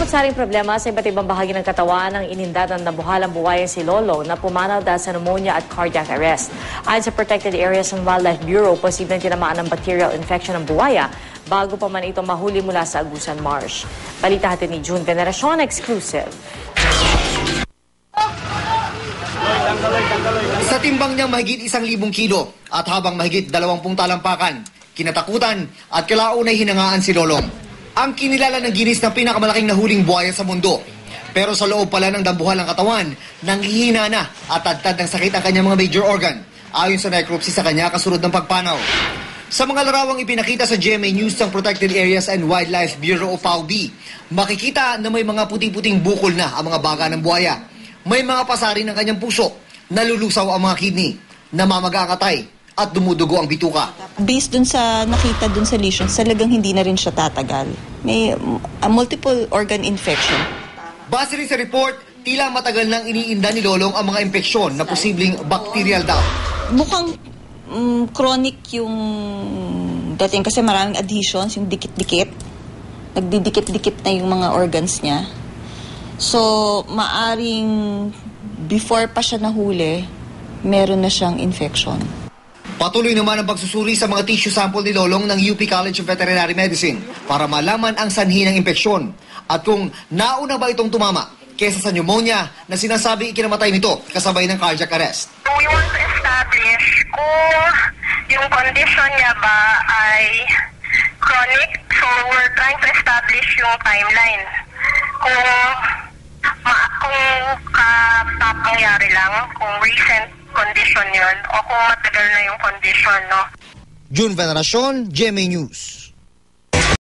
Samsaring problema sa iba't ibang bahagi ng katawan ng ininda ng nabuhalang buwaya si Lolo na pumanaw dahil sa pneumonia at cardiac arrest. Ayon sa Protected Areas ng Wildlife Bureau, posibleng tinamaan ng bacterial infection ng buwaya bago pa man ito mahuli mula sa Agusan Marsh. Balita hatid ni June Veneracion, exclusive. Sa timbang niyang mahigit 1,000 kilo at habang mahigit 20 talampakan, kinatakutan at kalaunay hinangaan si Lolong. Ang kinilala ng Guinness na pinakamalaking nahuling buhaya sa mundo. Pero sa loob pala ng dambuhalang katawan, nanghihina na at tadtad ng sakit ang kanyang mga major organ, ayon sa necropsy sa kanya kasunod ng pagpanaw. Sa mga larawang ipinakita sa GMA News ng Protected Areas and Wildlife Bureau o PAWB, makikita na may mga puting-puting bukol na ang mga baga ng buhaya. May mga pasari ng kanyang puso, nalulusaw ang mga kidney, namamaga ang atay, at dumudugo ang bituka. Based dun sa nakita dun sa lesions, talagang hindi na rin siya tatagal. May multiple organ infection. Base rin sa report, tila matagal nang iniinda ni Lolong ang mga impeksyon na posibleng bacterial daw. Mukhang chronic yung dating kasi maraming adhesions, yung dikit-dikit. Nagdidikit-dikit na yung mga organs niya. So, maaring before pa siya nahuli, meron na siyang infection. Patuloy naman ang pagsusuri sa mga tissue sample ni Lolong ng UP College of Veterinary Medicine para malaman ang sanhi ng impeksyon at kung nauna ba itong tumama kesa sa pneumonia na sinasabi ikinamatay nito kasabay ng cardiac arrest. We want to establish kung yung condition niya ba ay chronic, so we're trying to establish yung timeline. Kung kapangyari lang, kung recent condition yun o kung matagal na yung condition, no? June Veneracion, GMA News.